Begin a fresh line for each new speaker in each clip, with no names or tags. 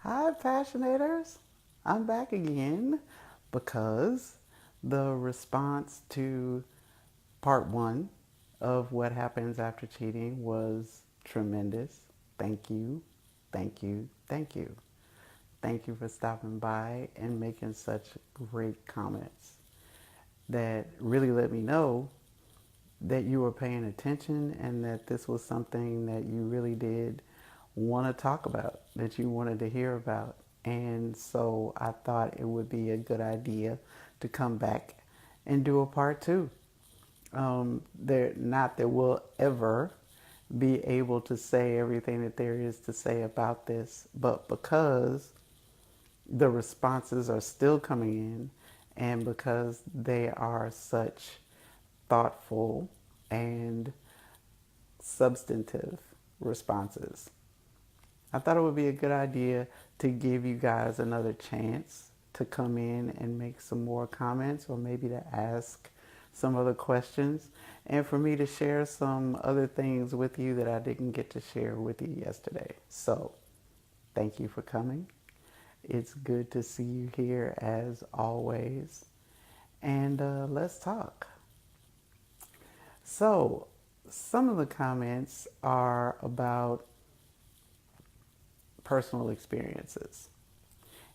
Hi, Passionators. I'm back again because the response to part one of what happens after cheating was tremendous. Thank you, thank you, thank you. Thank you for stopping by and making such great comments that really let me know that you were paying attention and that this was something that you really did want to talk about, that you wanted to hear about. And so I thought it would be a good idea to come back and do a part two. Not that we'll ever be able to say everything that there is to say about this, but because the responses are still coming in and because they are such thoughtful and substantive responses, I thought it would be a good idea to give you guys another chance to come in and make some more comments or maybe to ask some other questions and for me to share some other things with you that I didn't get to share with you yesterday. So, thank you for coming. It's good to see you here as always. And let's talk. So, some of the comments are about personal experiences.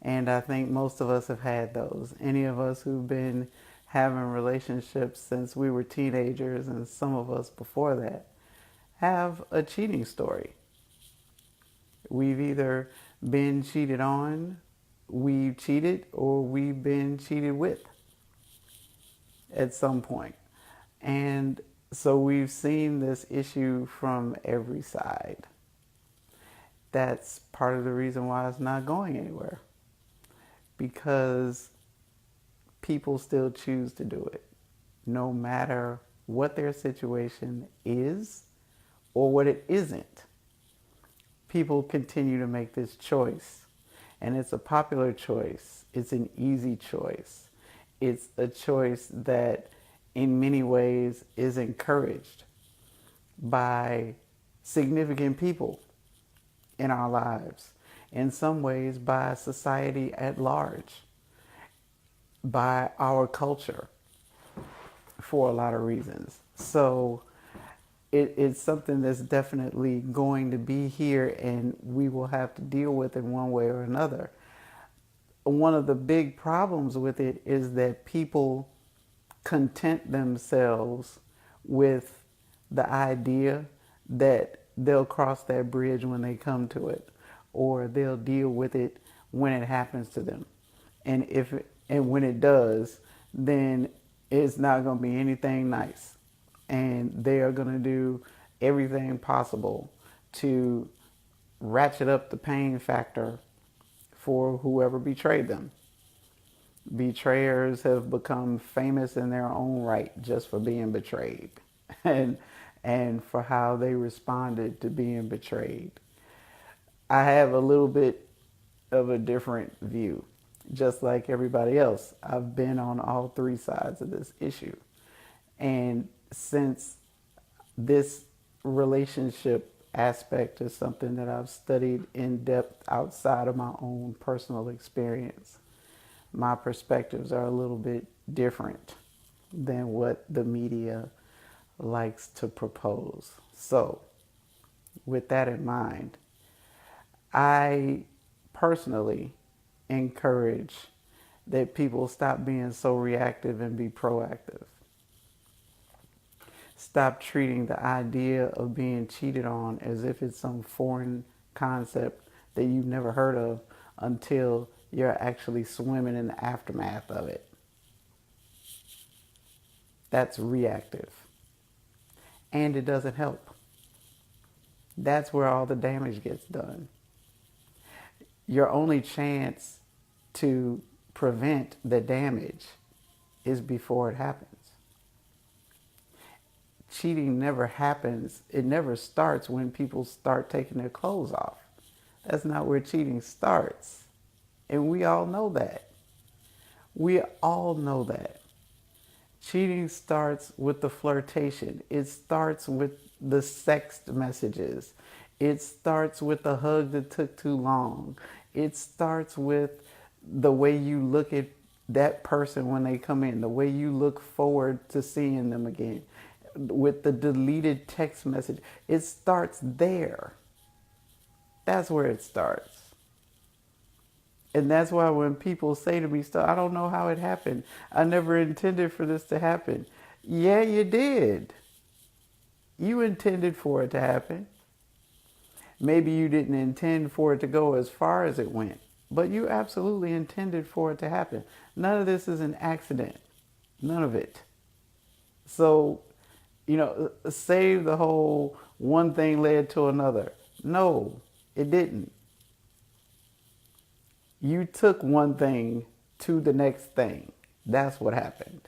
And I think most of us have had those. Any of us who've been having relationships since we were teenagers, and some of us before that, have a cheating story. We've either been cheated on, we've cheated, or we've been cheated with at some point. And so we've seen this issue from every side. That's part of the reason why it's not going anywhere. Because people still choose to do it, no matter what their situation is or what it isn't. People continue to make this choice. And it's a popular choice. It's an easy choice. It's a choice that in many ways is encouraged by significant people in our lives. In some ways by society at large, by our culture, for a lot of reasons. So it's something that's definitely going to be here and we will have to deal with in one way or another. One of the big problems with it is that people content themselves with the idea that they'll cross that bridge when they come to it, or they'll deal with it when it happens to them. And when it does, then it's not going to be anything nice. And they are going to do everything possible to ratchet up the pain factor for whoever betrayed them. Betrayers have become famous in their own right just for being betrayed and and for how they responded to being betrayed. I have a little bit of a different view. Just like everybody else, I've been on all three sides of this issue. And since this relationship aspect is something that I've studied in depth outside of my own personal experience, my perspectives are a little bit different than what the media likes to propose. So, with that in mind, I personally encourage that people stop being so reactive and be proactive. Stop treating the idea of being cheated on as if it's some foreign concept that you've never heard of until you're actually swimming in the aftermath of it. That's reactive. And it doesn't help. That's where all the damage gets done. Your only chance to prevent the damage is before it happens. Cheating never happens. It never starts when people start taking their clothes off. That's not where cheating starts. And we all know that. We all know that. Cheating starts with the flirtation. It starts with the sext messages. It starts with the hug that took too long. It starts with the way you look at that person when they come in, the way you look forward to seeing them again, with the deleted text message. It starts there. That's where it starts. And that's why when people say to me stuff, I don't know how it happened. I never intended for this to happen. Yeah, you did. You intended for it to happen. Maybe you didn't intend for it to go as far as it went, but you absolutely intended for it to happen. None of this is an accident. None of it. So, save the whole one thing led to another. No, it didn't. You took one thing to the next thing. That's what happened.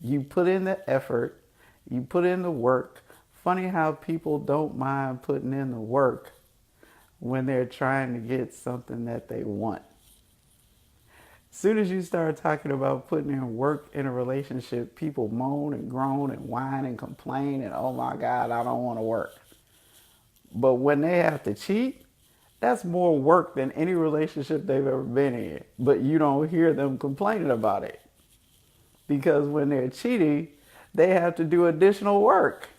You put in the effort, you put in the work. Funny how people don't mind putting in the work when they're trying to get something that they want. As soon as you start talking about putting in work in a relationship, people moan and groan and whine and complain and, oh my God, I don't want to work. But when they have to cheat, that's more work than any relationship they've ever been in. But you don't hear them complaining about it. Because when they're cheating, they have to do additional work.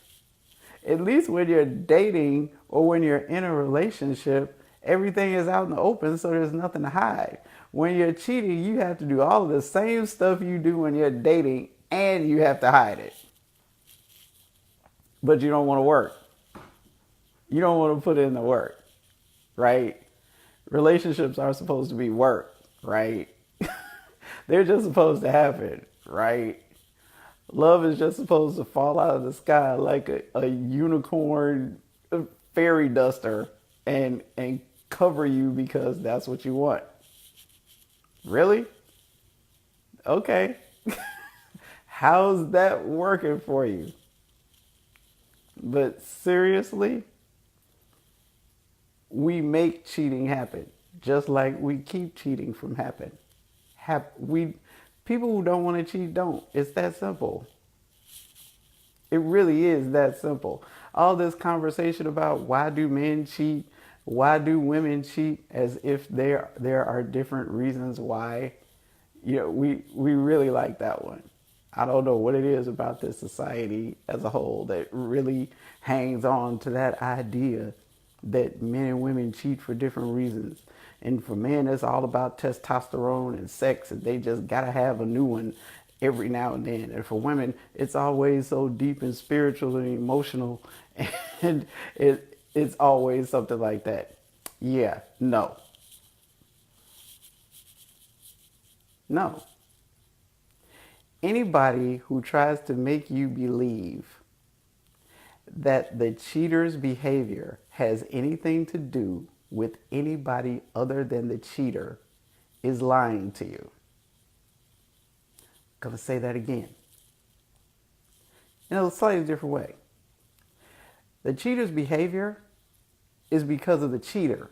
At least when you're dating or when you're in a relationship, everything is out in the open, so there's nothing to hide. When you're cheating, you have to do all of the same stuff you do when you're dating, and you have to hide it. But you don't want to work. You don't want to put in the work, right? Relationships are supposed to be work, right? They're just supposed to happen, right? Love is just supposed to fall out of the sky like a unicorn fairy duster and cover you because that's what you want. Really? Okay. How's that working for you? But seriously, we make cheating happen, just like we keep cheating from happen. We people who don't want to cheat don't. It's that simple. It really is that simple. All this conversation about why do men cheat, why do women cheat, as if there are different reasons why. We really like that one. I don't know what it is about this society as a whole that really hangs on to that idea that men and women cheat for different reasons. And for men, it's all about testosterone and sex, and they just gotta have a new one every now and then. And for women, it's always so deep and spiritual and emotional, and it's always something like that. Yeah, no. No. Anybody who tries to make you believe that the cheater's behavior has anything to do with anybody other than the cheater is lying to you. I'm going to say that again in a slightly different way. The cheater's behavior is because of the cheater.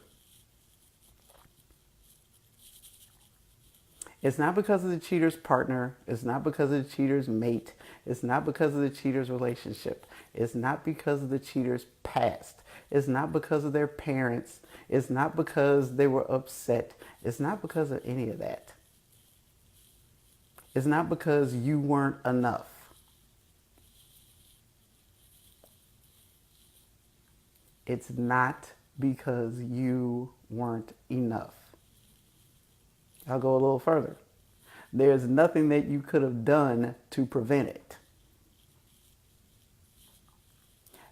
It's not because of the cheater's partner. It's not because of the cheater's mate. It's not because of the cheater's relationship. It's not because of the cheater's past. It's not because of their parents. It's not because they were upset. It's not because of any of that. It's not because you weren't enough. It's not because you weren't enough. I'll go a little further. There's nothing that you could have done to prevent it.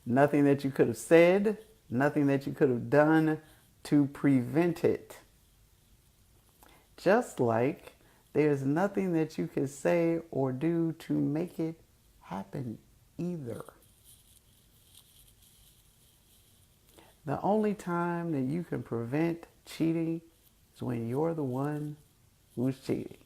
Nothing that you could have said, nothing that you could have done to prevent it. Just like there's nothing that you could say or do to make it happen either. The only time that you can prevent cheating is when you're the one who's cheating.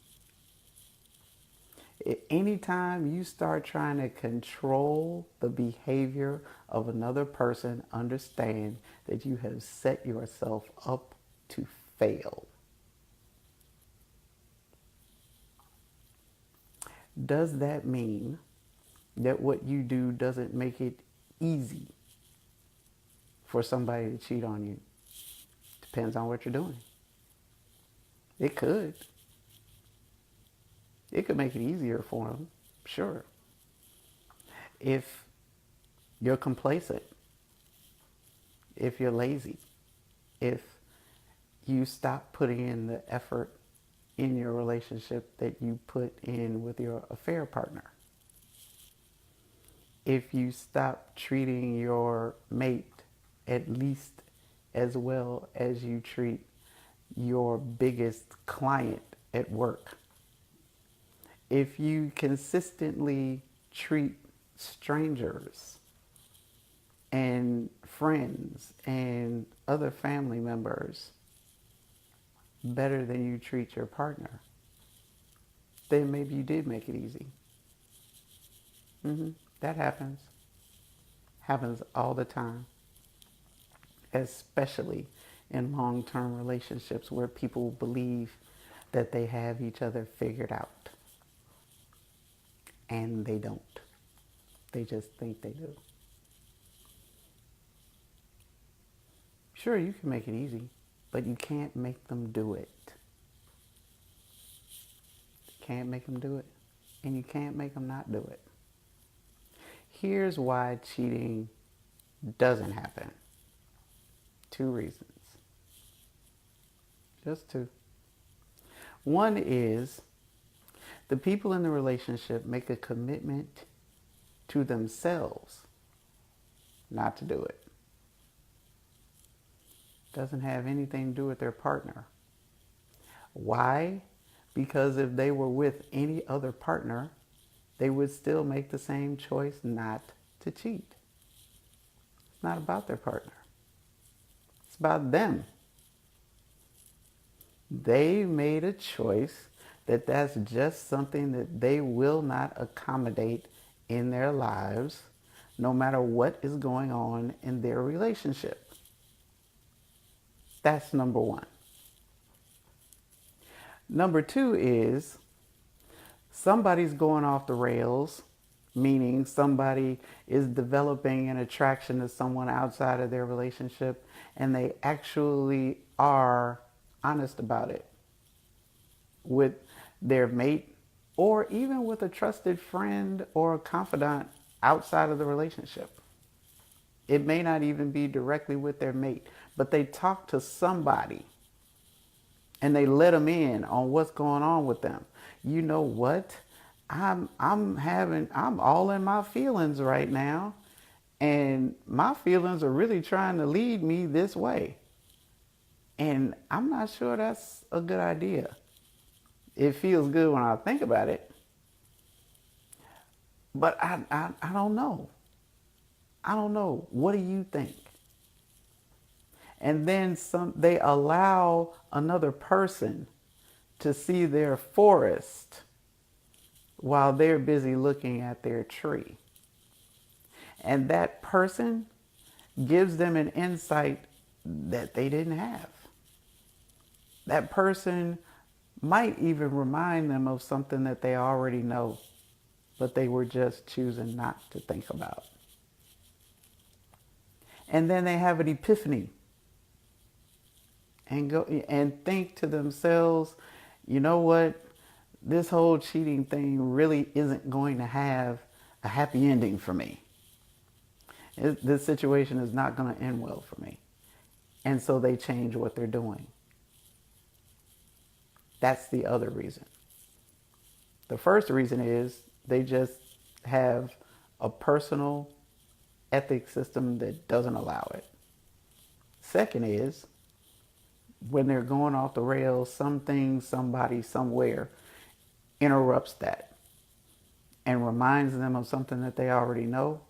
Anytime you start trying to control the behavior of another person, understand that you have set yourself up to fail. Does that mean that what you do doesn't make it easy for somebody to cheat on you. Depends on what you're doing. It could. It could make it easier for them, sure. If you're complacent, if you're lazy, if you stop putting in the effort in your relationship that you put in with your affair partner, if you stop treating your mate at least as well as you treat your biggest client at work, if you consistently treat strangers and friends and other family members better than you treat your partner, then maybe you did make it easy. That happens. Happens all the time, especially in long-term relationships where people believe that they have each other figured out. And they don't. They just think they do. Sure, you can make it easy, but you can't make them do it. You can't make them do it, and you can't make them not do it. Here's why cheating doesn't happen. 2 reasons. Just 2. One is the people in the relationship make a commitment to themselves not to do it. Doesn't have anything to do with their partner. Why? Because if they were with any other partner, they would still make the same choice not to cheat. It's not about their partner. It's about them. They made a choice that that's just something that they will not accommodate in their lives, no matter what is going on in their relationship. That's number 1. Number 2 is somebody's going off the rails, meaning somebody is developing an attraction to someone outside of their relationship, and they actually are honest about it with their mate or even with a trusted friend or a confidant outside of the relationship. It may not even be directly with their mate, but they talk to somebody and they let them in on what's going on with them. You know what? I'm all in my feelings right now, and my feelings are really trying to lead me this way. And I'm not sure that's a good idea. It feels good when I think about it, but I don't know. I don't know. What do you think? And then they allow another person to see their forest while they're busy looking at their tree. And that person gives them an insight that they didn't have. That person might even remind them of something that they already know, but they were just choosing not to think about. And then they have an epiphany and go and think to themselves, you know what? This whole cheating thing really isn't going to have a happy ending for me. This situation is not going to end well for me. And so they change what they're doing. That's the other reason. The first reason is they just have a personal ethic system that doesn't allow it. Second is when they're going off the rails, something, somebody, somewhere interrupts that and reminds them of something that they already know,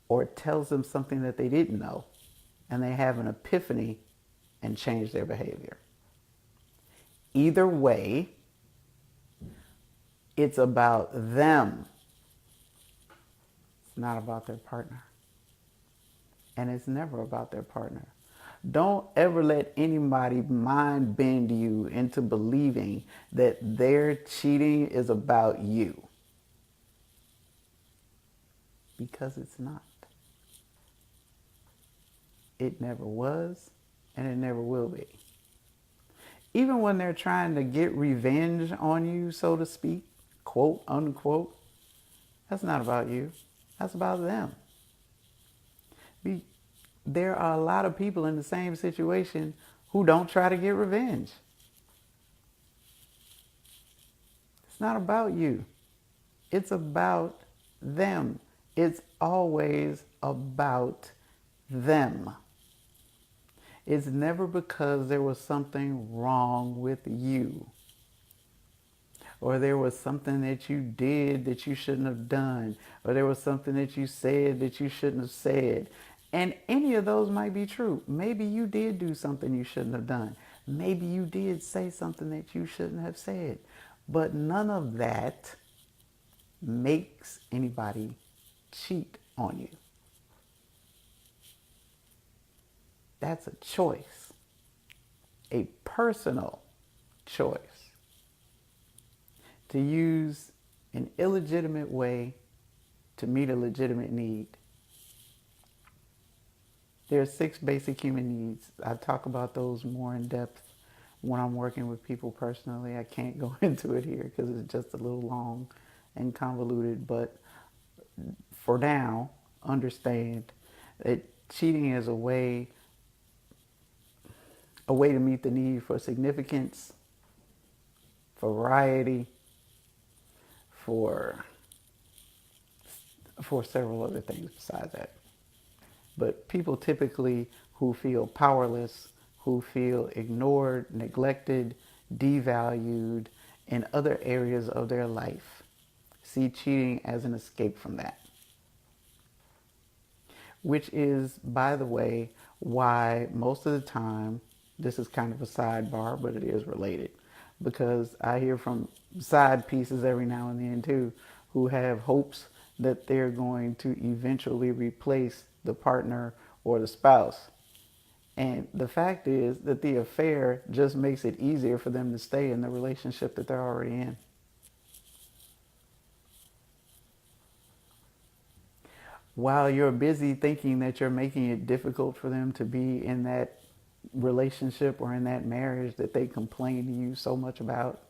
or tells them something that they didn't know, and they have an epiphany and change their behavior. Either way, it's about them. It's not about their partner. And it's never about their partner. Don't ever let anybody mind bend you into believing that their cheating is about you. Because it's not. It never was, and it never will be. Even when they're trying to get revenge on you, so to speak, quote unquote, that's not about you. That's about them. There are a lot of people in the same situation who don't try to get revenge. It's not about you. It's about them. It's always about them. It's never because there was something wrong with you, or there was something that you did that you shouldn't have done, or there was something that you said that you shouldn't have said. And any of those might be true. Maybe you did do something you shouldn't have done. Maybe you did say something that you shouldn't have said. But none of that makes anybody cheat on you. That's a choice, a personal choice to use an illegitimate way to meet a legitimate need. There are 6 basic human needs. I talk about those more in depth when I'm working with people personally. I can't go into it here because it's just a little long and convoluted, but for now, understand that cheating is a way to meet the need for significance, for variety, for several other things besides that. But people typically who feel powerless, who feel ignored, neglected, devalued in other areas of their life, see cheating as an escape from that. Which is, by the way, why most of the time, this is kind of a sidebar, but it is related, because I hear from side pieces every now and then too, who have hopes that they're going to eventually replace the partner or the spouse. And the fact is that the affair just makes it easier for them to stay in the relationship that they're already in. While you're busy thinking that you're making it difficult for them to be in that relationship or in that marriage that they complain to you so much about,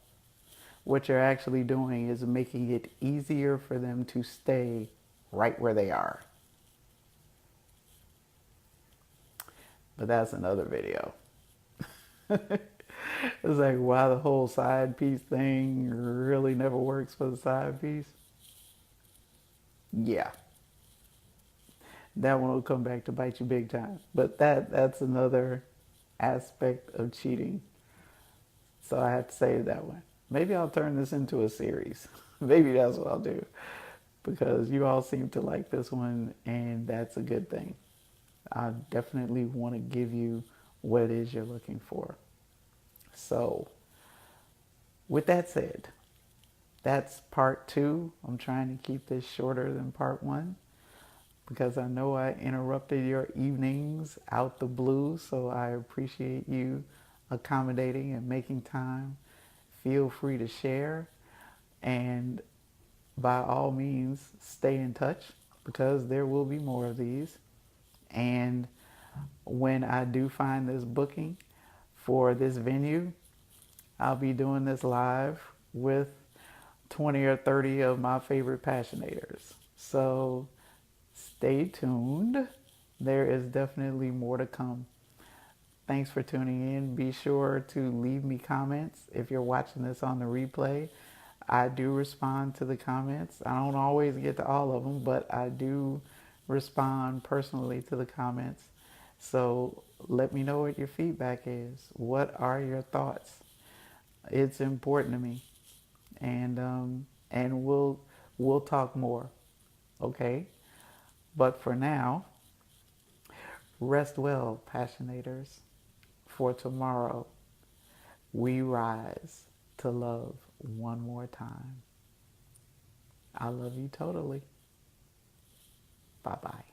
what you're actually doing is making it easier for them to stay right where they are. But that's another video. It's like why the whole side piece thing really never works for the side piece. Yeah. That one will come back to bite you big time. But that's another aspect of cheating. So I have to say that one. Maybe I'll turn this into a series. Maybe that's what I'll do. Because you all seem to like this one, and that's a good thing. I definitely want to give you what it is you're looking for. So, with that said, that's part 2. I'm trying to keep this shorter than part 1 because I know I interrupted your evenings out the blue, so I appreciate you accommodating and making time. Feel free to share, and by all means, stay in touch because there will be more of these. And when I do find this booking for this venue, I'll be doing this live with 20 or 30 of my favorite passionators. So stay tuned. There is definitely more to come. Thanks for tuning in. Be sure to leave me comments if you're watching this on the replay. I do respond to the comments. I don't always get to all of them, but I do respond personally to the comments. So let me know what your feedback is. What are your thoughts? It's important to me, and we'll talk more, okay? But for now, rest well, passionators. For tomorrow, we rise to love one more time. I love you totally. Bye-bye.